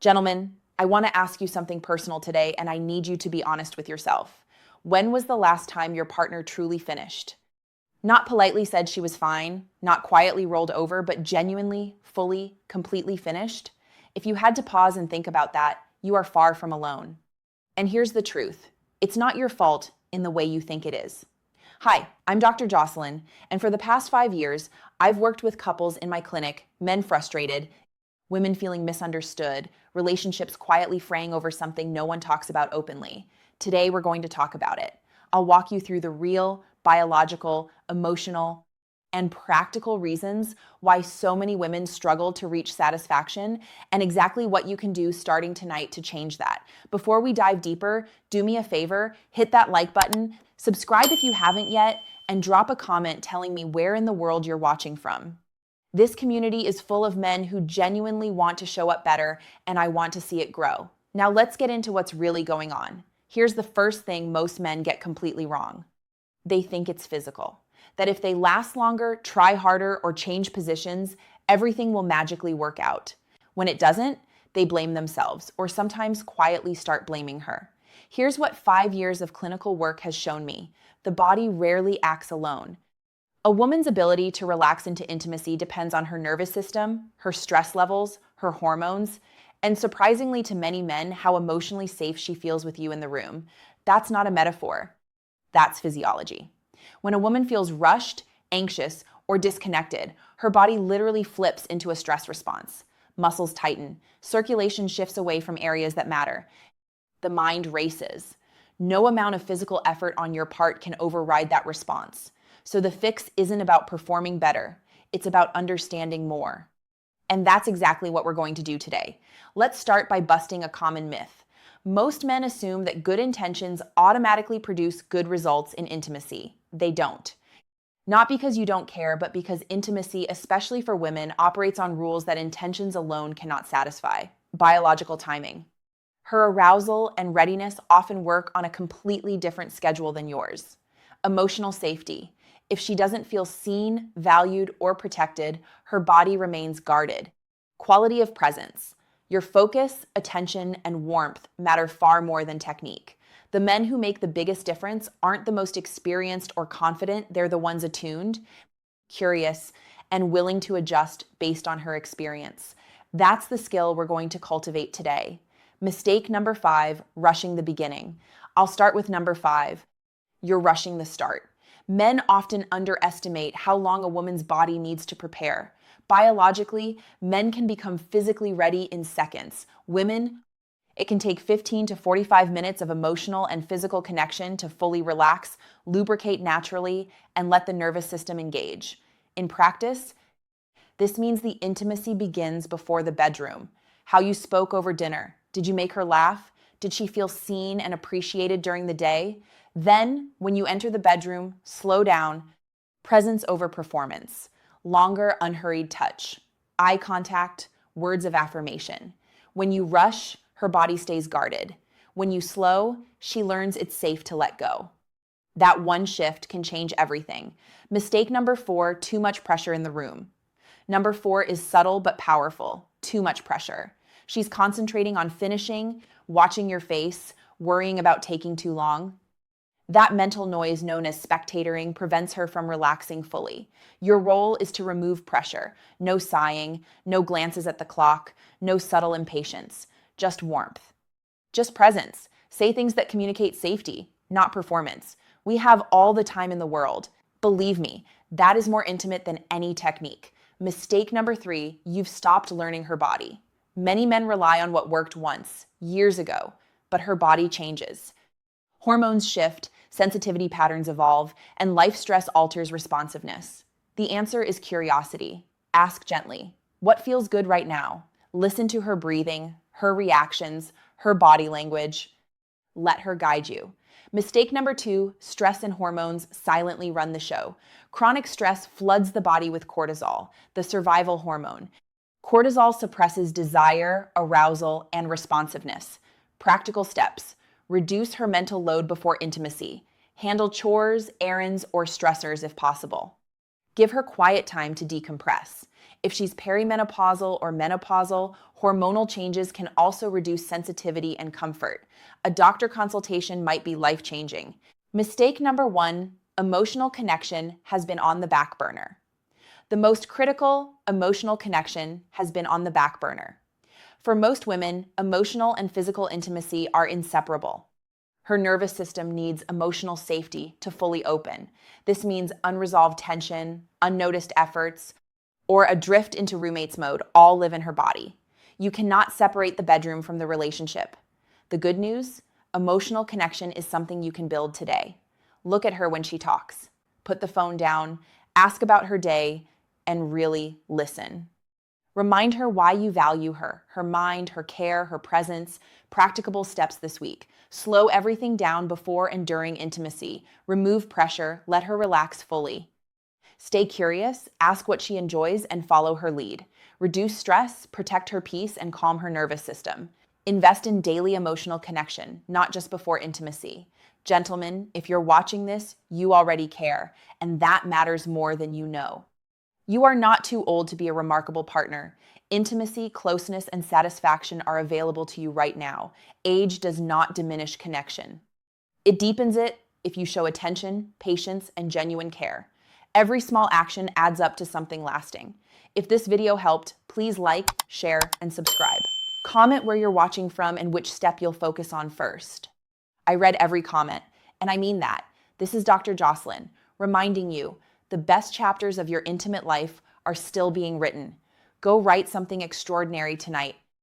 Gentlemen, I want to ask you something personal today, and I need you to be honest with yourself. When was the last time your partner truly finished? Not politely said she was fine, not quietly rolled over, but genuinely, fully, completely finished? If you had to pause and think about that, you are far from alone. And here's the truth. It's not your fault in the way you think it is. Hi, I'm Dr. Jocelyn, and for the past 5 years, I've worked with couples in my clinic, men frustrated, women feeling misunderstood, relationships quietly fraying over something no one talks about openly. Today, we're going to talk about it. I'll walk you through the real, biological, emotional, and practical reasons why so many women struggle to reach satisfaction and exactly what you can do starting tonight to change that. Before we dive deeper, do me a favor, hit that like button, subscribe if you haven't yet, and drop a comment telling me where in the world you're watching from. This community is full of men who genuinely want to show up better, and I want to see it grow. Now let's get into what's really going on. Here's the first thing most men get completely wrong. They think it's physical. That if they last longer, try harder, or change positions, everything will magically work out. When it doesn't, they blame themselves, or sometimes quietly start blaming her. Here's what 5 years of clinical work has shown me. The body rarely acts alone. A woman's ability to relax into intimacy depends on her nervous system, her stress levels, her hormones, and surprisingly to many men, how emotionally safe she feels with you in the room. That's not a metaphor. That's physiology. When a woman feels rushed, anxious, or disconnected, her body literally flips into a stress response. Muscles tighten, circulation shifts away from areas that matter. The mind races. No amount of physical effort on your part can override that response. So the fix isn't about performing better, it's about understanding more. And that's exactly what we're going to do today. Let's start by busting a common myth. Most men assume that good intentions automatically produce good results in intimacy. They don't. Not because you don't care, but because intimacy, especially for women, operates on rules that intentions alone cannot satisfy. Biological timing. Her arousal and readiness often work on a completely different schedule than yours. Emotional safety. If she doesn't feel seen, valued, or protected, her body remains guarded. Quality of presence. Your focus, attention, and warmth matter far more than technique. The men who make the biggest difference aren't the most experienced or confident, they're the ones attuned, curious, and willing to adjust based on her experience. That's the skill we're going to cultivate today. Mistake number 5, rushing the beginning. I'll start with number 5. You're rushing the start. Men often underestimate how long a woman's body needs to prepare. Biologically, men can become physically ready in seconds. Women, it can take 15 to 45 minutes of emotional and physical connection to fully relax, lubricate naturally, and let the nervous system engage. In practice, this means the intimacy begins before the bedroom. How you spoke over dinner. Did you make her laugh? Did she feel seen and appreciated during the day? Then, when you enter the bedroom, slow down, presence over performance, longer, unhurried touch, eye contact, words of affirmation. When you rush, her body stays guarded. When you slow, she learns it's safe to let go. That one shift can change everything. Mistake number 4, too much pressure in the room. Number 4 is subtle but powerful, too much pressure. She's concentrating on finishing, watching your face, worrying about taking too long. That mental noise known as spectatoring prevents her from relaxing fully. Your role is to remove pressure. No sighing, no glances at the clock, no subtle impatience. Just warmth. Just presence. Say things that communicate safety, not performance. We have all the time in the world. Believe me, that is more intimate than any technique. Mistake number 3, you've stopped learning her body. Many men rely on what worked once, years ago, but her body changes. Hormones shift, sensitivity patterns evolve, and life stress alters responsiveness. The answer is curiosity. Ask gently, what feels good right now? Listen to her breathing, her reactions, her body language. Let her guide you. Mistake number 2, stress and hormones silently run the show. Chronic stress floods the body with cortisol, the survival hormone. Cortisol suppresses desire, arousal, and responsiveness. Practical steps. Reduce her mental load before intimacy. Handle chores, errands, or stressors if possible. Give her quiet time to decompress. If she's perimenopausal or menopausal, Hormonal changes can also reduce sensitivity and comfort. A doctor consultation might be life-changing. Mistake number 1, emotional connection has been on the back burner. The most critical emotional connection has been on the back burner. For most women, emotional and physical intimacy are inseparable. Her nervous system needs emotional safety to fully open. This means unresolved tension, unnoticed efforts, or a drift into roommates mode all live in her body. You cannot separate the bedroom from the relationship. The good news? Emotional connection is something you can build today. Look at her when she talks. Put the phone down, ask about her day, and really listen. Remind her why you value her mind, her care, her presence. Practicable steps this week. Slow everything down before and during intimacy. Remove pressure, let her relax fully. Stay curious, ask what she enjoys, and follow her lead. Reduce stress, protect her peace, and calm her nervous system. Invest in daily emotional connection, not just before intimacy. Gentlemen, if you're watching this, you already care, and that matters more than you know. You are not too old to be a remarkable partner. Intimacy, closeness, and satisfaction are available to you right now. Age does not diminish connection. It deepens it if you show attention, patience, and genuine care. Every small action adds up to something lasting. If this video helped, please like, share, and subscribe. Comment where you're watching from and which step you'll focus on first. I read every comment, and I mean that. This is Dr. Jocelyn, reminding you, the best chapters of your intimate life are still being written. Go write something extraordinary tonight.